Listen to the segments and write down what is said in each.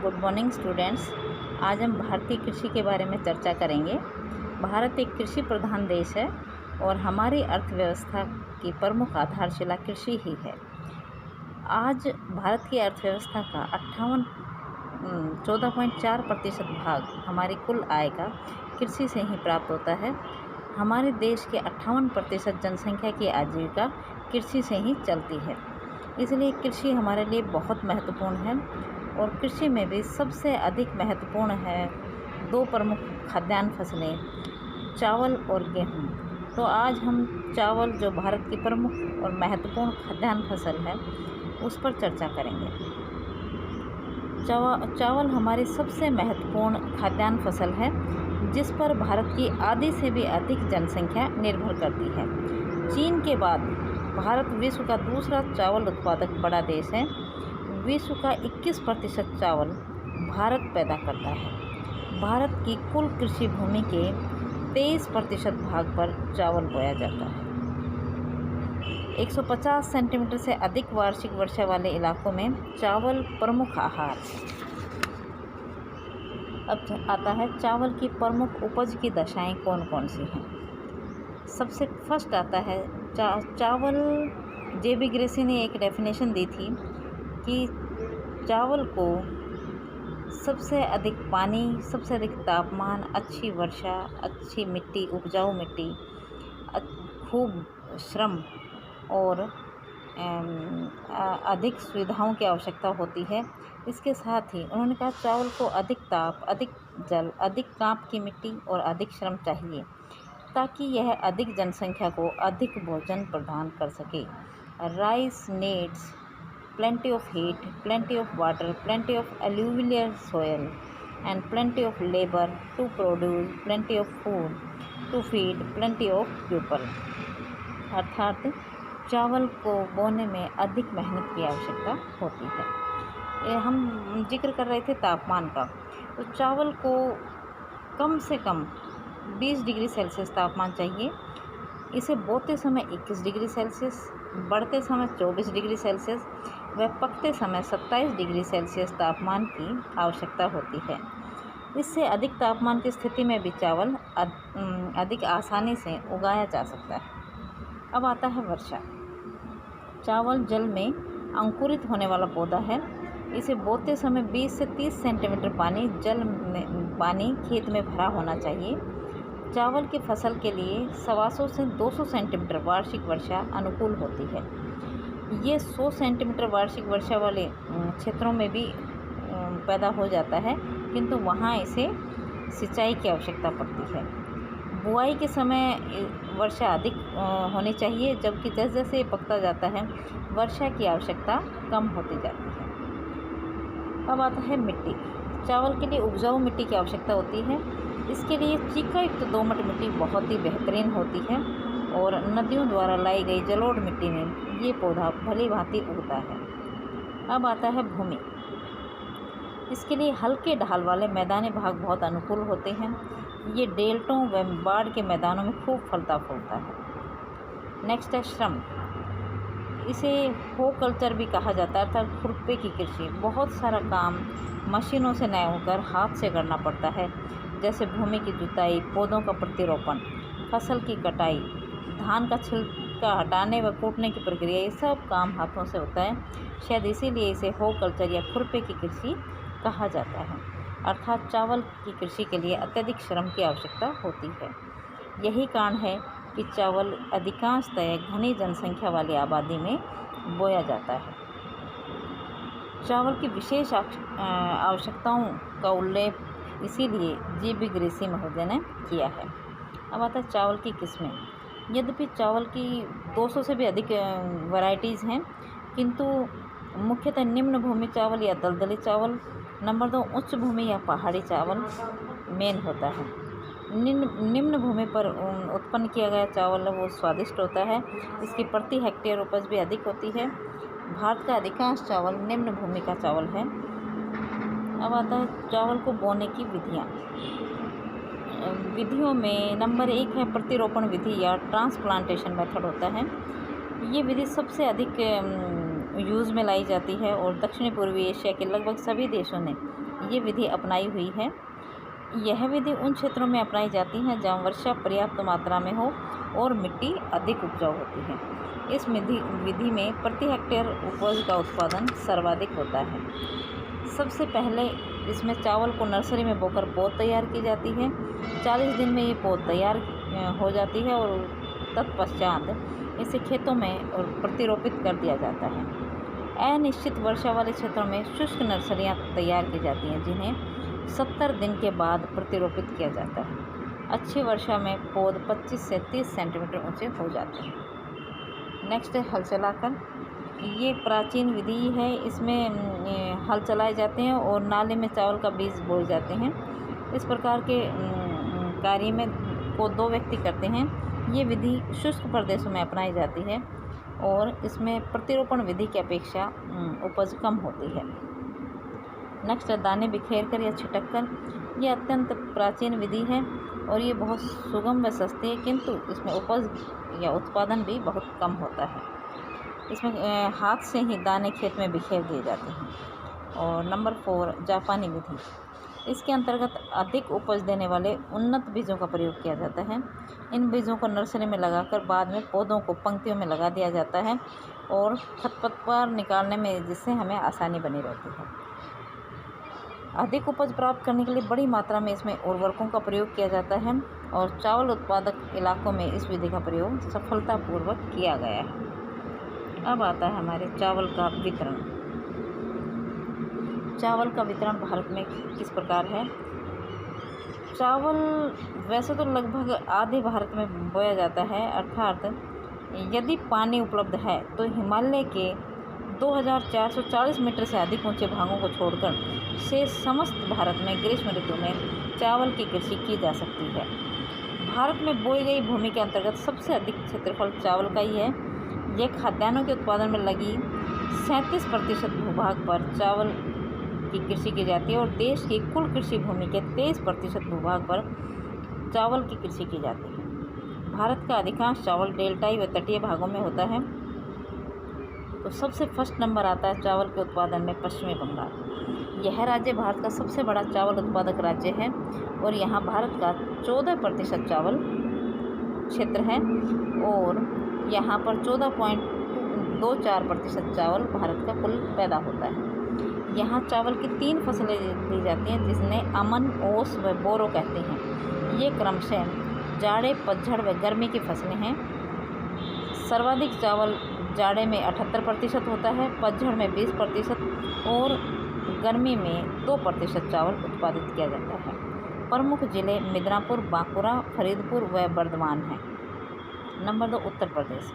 Good morning students. आज हम भारतीय कृषि के बारे में चर्चा करेंगे। भारत एक कृषि प्रधान देश है और हमारी अर्थव्यवस्था की प्रमुख आधारशिला कृषि ही है। आज भारत की अर्थव्यवस्था का 14.4% भाग हमारी कुल आय का कृषि से ही प्राप्त होता है। हमारे देश के 58% जनसंख्या की आजीविका कृषि से ही चलती है, इसलिए कृषि हमारे लिए बहुत महत्वपूर्ण है। और कृषि में भी सबसे अधिक महत्वपूर्ण है दो प्रमुख खाद्यान्न फसलें, चावल और गेहूँ। तो आज हम चावल, जो भारत की प्रमुख और महत्वपूर्ण खाद्यान्न फसल है, उस पर चर्चा करेंगे। चावल हमारी सबसे महत्वपूर्ण खाद्यान्न फसल है, जिस पर भारत की आधी से भी अधिक जनसंख्या निर्भर करती है। चीन के बाद भारत विश्व का दूसरा चावल उत्पादक बड़ा देश है। विश्व का 21% चावल भारत पैदा करता है। भारत की कुल कृषि भूमि के 23% भाग पर चावल बोया जाता है। 150 सेंटीमीटर से अधिक वार्षिक वर्षा वाले इलाकों में चावल प्रमुख आहार है। अब आता है चावल की प्रमुख उपज की दशाएं कौन कौन सी हैं। सबसे फर्स्ट आता है चावल। जे.बी. ग्रेसी ने एक डेफिनेशन दी थी कि चावल को सबसे अधिक पानी, सबसे अधिक तापमान, अच्छी वर्षा, अच्छी मिट्टी, उपजाऊ मिट्टी, खूब श्रम और अधिक सुविधाओं की आवश्यकता होती है। इसके साथ ही उन्होंने कहा चावल को अधिक ताप, अधिक जल, अधिक कांप की मिट्टी और अधिक श्रम चाहिए, ताकि यह अधिक जनसंख्या को अधिक भोजन प्रदान कर सके। Rice needs plenty of heat, plenty of water, plenty of alluvial soil and plenty of labor to produce plenty of food to feed plenty of people। अर्थात चावल को बोने में अधिक मेहनत की आवश्यकता होती है। हम जिक्र कर रहे थे तापमान का, तो चावल को कम से कम 20 डिग्री सेल्सियस तापमान चाहिए। इसे बोते समय 21 डिग्री सेल्सियस, बढ़ते समय 24 डिग्री सेल्सियस व पकते समय 27 डिग्री सेल्सियस तापमान की आवश्यकता होती है। इससे अधिक तापमान की स्थिति में भी चावल अधिक आसानी से उगाया जा सकता है। अब आता है वर्षा। चावल जल में अंकुरित होने वाला पौधा है। इसे बोते समय 20 से 30 सेंटीमीटर पानी खेत में भरा होना चाहिए। चावल की फसल के लिए 125 से 200 सेंटीमीटर वार्षिक वर्षा अनुकूल होती है। ये 100 सेंटीमीटर वार्षिक वर्षा वाले क्षेत्रों में भी पैदा हो जाता है, किंतु वहाँ इसे सिंचाई की आवश्यकता पड़ती है। बुआई के समय वर्षा अधिक होनी चाहिए, जबकि जैसे जैसे ये पकता जाता है वर्षा की आवश्यकता कम होती जाती है। अब आता है मिट्टी। चावल के लिए उपजाऊ मिट्टी की आवश्यकता होती है। इसके लिए चीका-युक्त दोमट मिट्टी बहुत ही बेहतरीन होती है और नदियों द्वारा लाई गई जलोढ़ मिट्टी में ये पौधा भली भांति उगता है। अब आता है भूमि। इसके लिए हल्के ढाल वाले मैदानी भाग बहुत अनुकूल होते हैं। ये डेल्टों व बाढ़ के मैदानों में खूब फलता फूलता है। नेक्स्ट है श्रम। इसे हो कल्चर भी कहा जाता है, अर्थात खुरपे की कृषि। बहुत सारा काम मशीनों से न होकर हाथ से करना पड़ता है, जैसे भूमि की जुताई, पौधों का प्रतिरोपण, फसल की कटाई, धान का छिलका हटाने व कूटने की प्रक्रिया, ये सब काम हाथों से होता है। शायद इसीलिए इसे हो कल्चर या खुरपे की कृषि कहा जाता है। अर्थात चावल की कृषि के लिए अत्यधिक श्रम की आवश्यकता होती है। यही कारण है कि चावल अधिकांशतः घनी जनसंख्या वाली आबादी में बोया जाता है। चावल की विशेष आवश्यकताओं का उल्लेख इसीलिए जे.बी. ग्रेसी महोदय ने किया है। अब आता है चावल की किस्में। यद्यपि चावल की 200 से भी अधिक वैरायटीज़ हैं, किंतु मुख्यतः निम्न भूमि चावल या दलदली चावल, नंबर 2 उच्च भूमि या पहाड़ी चावल मेन होता है। निम्न भूमि पर उत्पन्न किया गया चावल वो स्वादिष्ट होता है। इसकी प्रति हेक्टेयर उपज भी अधिक होती है। भारत का अधिकांश चावल निम्न भूमि का चावल है। अब आता है चावल को बोने की विधियाँ। विधियों में नंबर 1 है प्रतिरोपण विधि या ट्रांसप्लांटेशन मेथड होता है। ये विधि सबसे अधिक यूज़ में लाई जाती है और दक्षिणी पूर्वी एशिया के लगभग सभी देशों ने ये विधि अपनाई हुई है। यह विधि उन क्षेत्रों में अपनाई जाती है जहाँ वर्षा पर्याप्त मात्रा में हो और मिट्टी अधिक उपजाऊ होती है। इस विधि में प्रति हेक्टेयर उपज का उत्पादन सर्वाधिक होता है। सबसे पहले इसमें चावल को नर्सरी में बोकर पौध तैयार की जाती है। 40 दिन में ये पौध तैयार हो जाती है और तत्पश्चात इसे खेतों में और प्रतिरोपित कर दिया जाता है। अनिश्चित वर्षा वाले क्षेत्रों में शुष्क नर्सरियाँ तैयार की जाती हैं जिन्हें 70 दिन के बाद प्रतिरोपित किया जाता है। अच्छी वर्षा में पौध 25 से 30 सेंटीमीटर ऊंचे हो जाते हैं। नेक्स्ट है हल चलाकर। ये प्राचीन विधि है। इसमें हल चलाए जाते हैं और नाले में चावल का बीज बोए जाते हैं। इस प्रकार के कार्य में को 2 व्यक्ति करते हैं। ये विधि शुष्क प्रदेशों में अपनाई जाती है और इसमें प्रतिरोपण विधि की अपेक्षा उपज कम होती है। नेक्स्ट है दाने बिखेर कर या छिटक कर। यह अत्यंत प्राचीन विधि है और ये बहुत सुगम व सस्ती है, किंतु इसमें उपज या उत्पादन भी बहुत कम होता है। इसमें हाथ से ही दाने खेत में बिखेर दिए जाते हैं। और नंबर 4 जापानी विधि। इसके अंतर्गत अधिक उपज देने वाले उन्नत बीजों का प्रयोग किया जाता है। इन बीजों को नर्सरी में लगाकर बाद में पौधों को पंक्तियों में लगा दिया जाता है और खरपतवार निकालने में जिससे हमें आसानी बनी रहती है। अधिक उपज प्राप्त करने के लिए बड़ी मात्रा में इसमें उर्वरकों का प्रयोग किया जाता है और चावल उत्पादक इलाकों में इस विधि का प्रयोग सफलतापूर्वक किया गया है। अब आता है हमारे चावल का वितरण। चावल का वितरण भारत में किस प्रकार है। चावल वैसे तो लगभग आधे भारत में बोया जाता है, अर्थात यदि पानी उपलब्ध है तो हिमालय के 2440 मीटर से अधिक ऊंचे भागों को छोड़कर से समस्त भारत में ग्रीष्म ऋतु में चावल की कृषि की जा सकती है। भारत में बोई गई भूमि के अंतर्गत सबसे अधिक क्षेत्रफल चावल का ही है। यह खाद्यान्नों के उत्पादन में लगी 37% भूभाग पर चावल की कृषि की जाती है और देश की कुल कृषि भूमि के 23% भूभाग पर चावल की कृषि की जाती है। भारत का अधिकांश चावल डेल्टाई व तटीय भागों में होता है। तो सबसे फर्स्ट नंबर आता है चावल के उत्पादन में पश्चिमी बंगाल। यह राज्य भारत का सबसे बड़ा चावल उत्पादक राज्य है और यहाँ भारत का 14% चावल क्षेत्र है और यहाँ पर 14.24% चावल भारत का कुल पैदा होता है। यहाँ चावल की 3 फसलें ली जाती हैं जिसमें अमन, ओस व बोरो कहते हैं। ये क्रमशः जाड़े, पतझड़ व गर्मी की फसलें हैं। सर्वाधिक चावल जाड़े में 78% होता है, पतझड़ में 20% और गर्मी में 2% चावल उत्पादित किया जाता है। प्रमुख जिले मिदनापुर, बांकुरा, फरीदपुर व बर्धमान हैं। नंबर 2 उत्तर प्रदेश।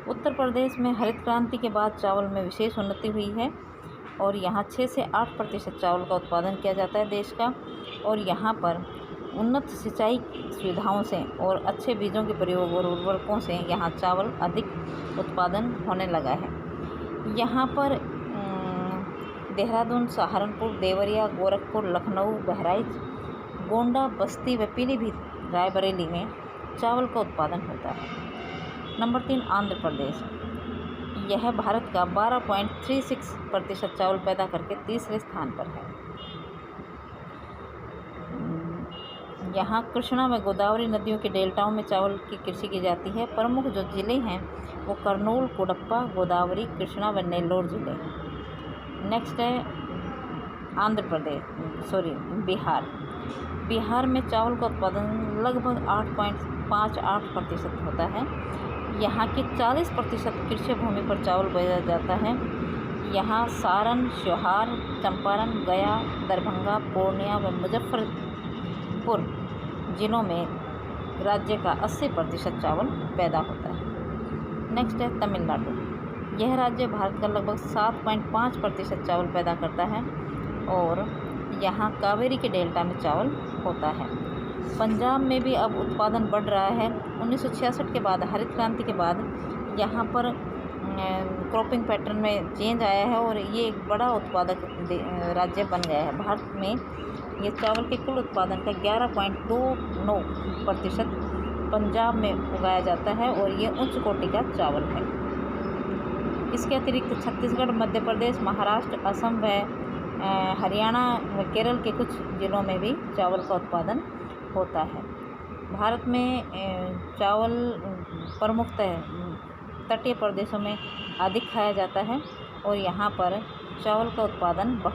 उत्तर प्रदेश में हरित क्रांति के बाद चावल में विशेष उन्नति हुई है और यहाँ 6 से 8% चावल का उत्पादन किया जाता है देश का। और यहाँ पर उन्नत सिंचाई सुविधाओं से और अच्छे बीजों के प्रयोग और उर्वरकों से यहाँ चावल अधिक उत्पादन होने लगा है। यहाँ पर देहरादून, सहारनपुर, देवरिया, गोरखपुर, लखनऊ, बहराइच, गोंडा, बस्ती व पीलीभीत, रायबरेली में चावल का उत्पादन होता है। नंबर 3 आंध्र प्रदेश। यह भारत का 12.36% चावल पैदा करके तीसरे स्थान पर है। यहाँ कृष्णा व गोदावरी नदियों के डेल्टाओं में चावल की कृषि की जाती है। प्रमुख जो जिले हैं वो कर्नूल, कुडप्पा, गोदावरी, कृष्णा व नेल्लोर जिले हैं। नेक्स्ट है बिहार। बिहार में चावल का उत्पादन लगभग 8.58% होता है। यहाँ की 40% कृषि भूमि पर चावल बोया जाता है। यहाँ सारण, श्योहार, चंपारण, गया, दरभंगा, पूर्णिया व मुजफ्फरपुर जिलों में राज्य का 80% चावल पैदा होता है। नेक्स्ट है तमिलनाडु। यह राज्य भारत का लगभग 7.5% चावल पैदा करता है और यहाँ कावेरी के डेल्टा में चावल होता है। पंजाब में भी अब उत्पादन बढ़ रहा है। 1966 के बाद, हरित क्रांति के बाद यहाँ पर क्रॉपिंग पैटर्न में चेंज आया है और ये एक बड़ा उत्पादक राज्य बन गया है। भारत में ये चावल के कुल उत्पादन का 11.29% पंजाब में उगाया जाता है और ये उच्च कोटि का चावल है। इसके अतिरिक्त छत्तीसगढ़, मध्य प्रदेश, महाराष्ट्र, असम व हरियाणा व केरल के कुछ जिलों में भी चावल का उत्पादन होता है। भारत में चावल प्रमुखतः तटीय प्रदेशों में अधिक खाया जाता है और यहाँ पर चावल का उत्पादन